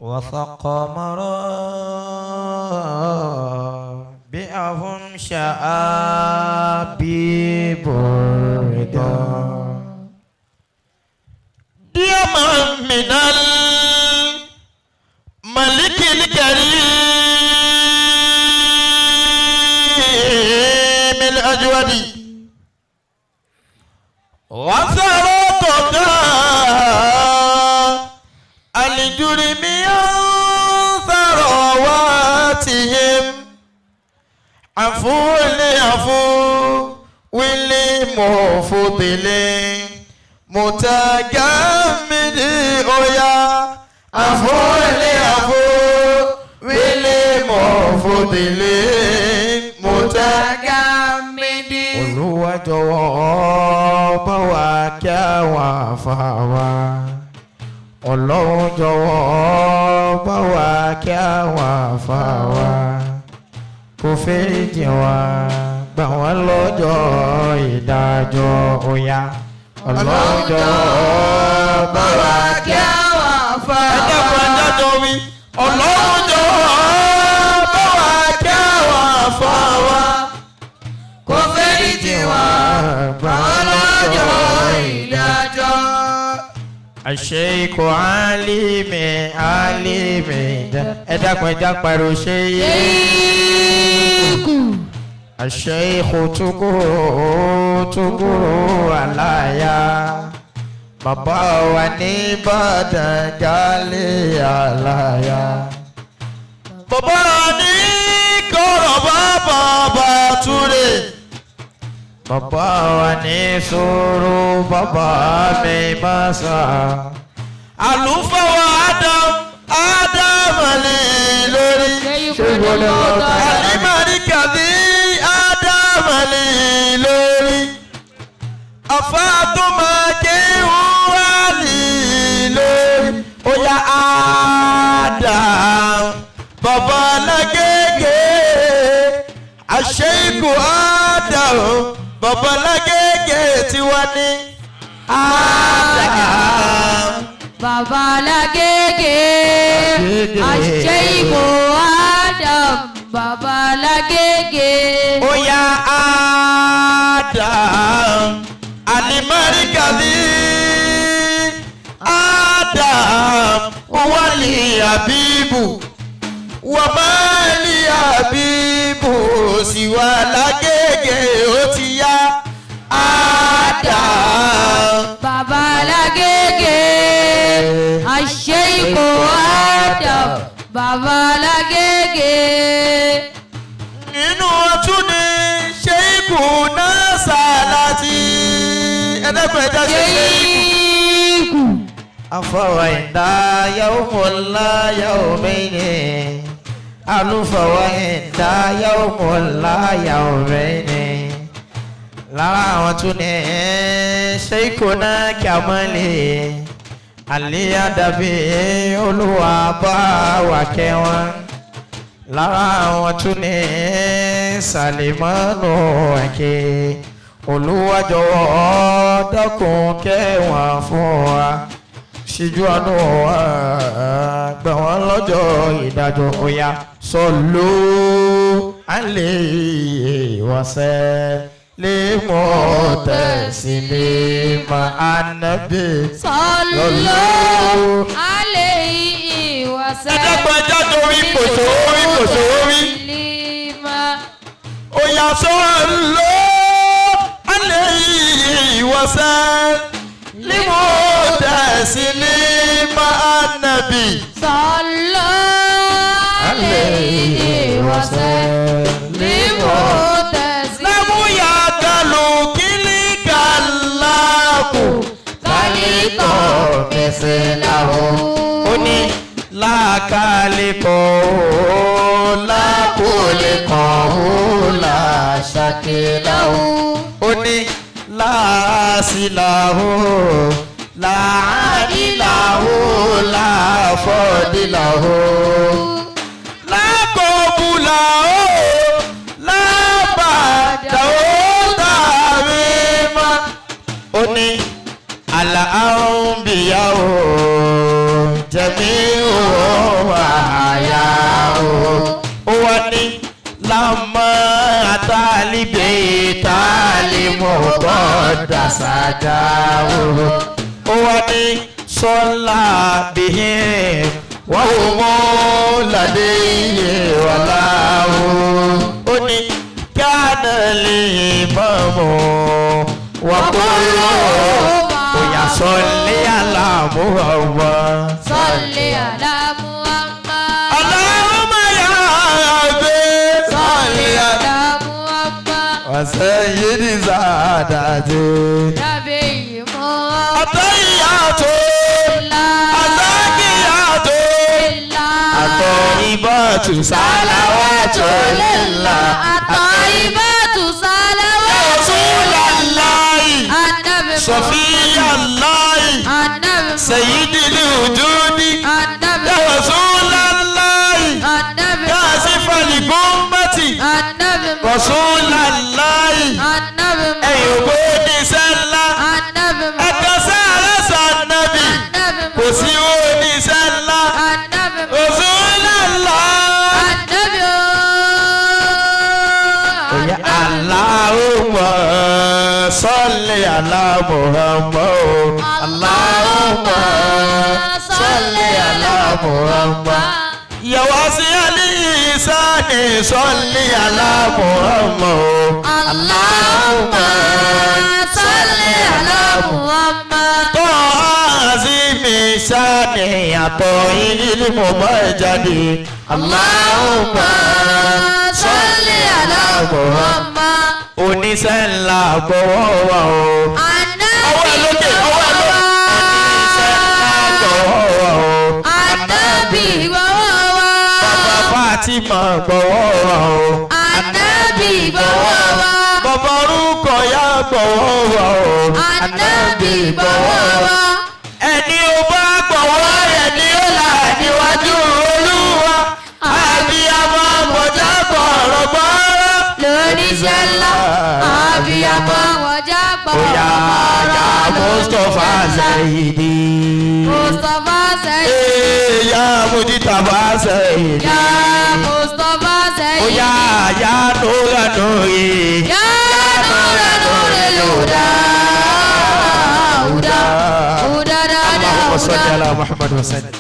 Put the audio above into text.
وسقى مرابعهم شعابيب الرضا ديما من الملك الكريم الأجود وثروتك الجرم ثرواتهم عفو لعفو ولمفضل متجمد أويا عفو لعفو ولمفضل متجمد Olúwa jọ̀wọ́ bá wa kí àwọn àfàwà Ọlọ́run jọ̀wọ́ bá wa kí àwọn àfàwà kó fẹ́rẹ̀jì wa gbà wọ́n lọ́jọ́ ìdájọ́ Ọya Ọlọ́run jọ̀wọ́ bá wa kí àwọn àfàwà ẹjẹ́ fún ẹjẹ́ tó wí Ọlọ́run jọ̀wọ́ bá wa kí àwọn àfàwà kó fẹ́rẹ̀jì wa gbà wọ́n lọ́jọ́ ìdájọ́. الشيخ عليمي اداكم اداكم الشيخ الشيخ تقول عليا بابا واني بدا قالي عليا بابا واني كربا بابا تولي Bàbá wa ní sùúrù bàbá mi máa sà. Àlùfáà wa Adam ní lórí. Àlìmọ́rí kàbí Adam ní lórí. Àfáàtúmọ̀ kéwù wà ní lórí. Oya Adam bàbá lágége. Àṣeyìkù Adam. Bàbá lágége tí wá ní Adam. Bàbá lágége Àṣeyìkò Adam. Bàbá lágége. Oya Adam. Alimarikadi Adam. Wali Habibu. Wamali Habibu. Siwa lágége ó ti yá Adam. Bàbá lágége Àṣeyìkò Adam. Bàbá lágége. Nínú ọtún ni Ṣéìkù Násàlátì ẹ̀ẹ́dẹ́gbẹ̀já Ṣéìkù. Afọwọ́ ìdá yawmula yawmayni. Àlùfáà ìdá yawmula yawmayni. Lára àwọn tún ní Ṣéìkùnà Kàmálì Àlíyàdàbí Olúwa bá wà kẹwọn. Lára àwọn tún ní Sàlìmánù Ẹ̀kẹ́ Olúwa jọ̀wọ́ dákun kẹwọn fún wa. Ṣíjú àánú wa gbà wọ́n lọ́jọ́ ìdájọ́ Ọya sọ̀lú alayhi wa sallimu taslima Ànábì sallallahu alayhi wa sallam. ẹ̀dẹ́gbẹ̀já torí kòsò orí. Ọya sọ̀lú alayhi wa sallimu taslima Ànábì sallallahu alayhi wa sallimu taslima. Lámú yàtọ̀lù kílíkàlákù kálíkọ̀ mẹ́sẹ̀láwọ̀. Ó ní lákàlíkọ̀ lákòlíkọ̀ láṣàkíláwọ̀. Ó ní láàsìláwò láàdìláwò láfọ̀dìláwò lákòbùláwò lábàdáwò tàbímà. Ó ní àlàáhùnbíyàwó jẹ̀mí òwò sàdáwò. Ó wá ní sọ́lá bìhín wọ́n wò mọ́ ládé iye wà láwò. Ó ní kánà lè mọ̀mọ́ wọ́n kó lọ́wọ́. Oya sọ́lé àlàmú ọ̀wọ́. Sọ́lé àlámú àmà. Allahumma ya Rabbi Sọ́lé àlámú àmà. wa sayyidi Saadati. Nàbí ìmọ̀. Àtọ́yàtò. Ìlà. Àtọ́kìyàtò. Ìlà. Àtọ́yìnbọ̀tù sálàwàtò lillah. Àtọ́yìnbọ̀tù sálàwàtò. Rasulallahi. Ànábì Safiyallahi. Ànábì Sayyidil wujudi. Ànábì Ya Rasulallahi. Ànábì Kasifal gummati. Ànábì Rasulallahi. Ànábì Ẹ̀yin ògbó ní sẹ́lá. Ànábì Ẹ̀kọ́ sára sànàbì. Ànábì Kò sí oníṣẹ́ ńlá. Ànábì Rasulullah. Ànábì Oya Allahumma salli ala Muhammad. Allahumma salli ala Muhammad. Ya wasi'al ihsani salli ala Muhammad. Allahumma salli ala Muhammad. Azimi sani àtọ̀ ilmu majadi. Allahumma salli ala Muhammad. Oníṣẹ́ ńlá gbọ́wọ́ wa o. Ọwọ́ ẹ lókè, ọwọ́ ẹ lókè. Oníṣẹ́ ńlá gbọ́wọ́ wa o. Ànábì gbọ́wọ́ wa. Bàbá Fátímà gbọ́wọ́ wa o. Ànábì gbọ́wọ́ wa. Bàbá orúkọ ya gbọ́wọ́ wa o. Ànábì gbọ́wọ́ wa. Ẹni ó bá gbọ́wọ́ rẹ̀ ni ó là níwájú Olúwa. Àbíyamọ bọ̀já gbọ̀rọ̀ gbọ́rọ̀. Lóníṣẹ́ ńlá. Àbíyamọ wọ̀já Oya ya Mustapha Sayyidi. Mustapha Sayyidi. Ya Mujtaba Sayyidi. Ya Mustapha Sayyidi. Oya ya Nura Nuri. Ya Nura Nuril Huda. Huda. Huda. Allahumma salli ala Muhammad wa sallim.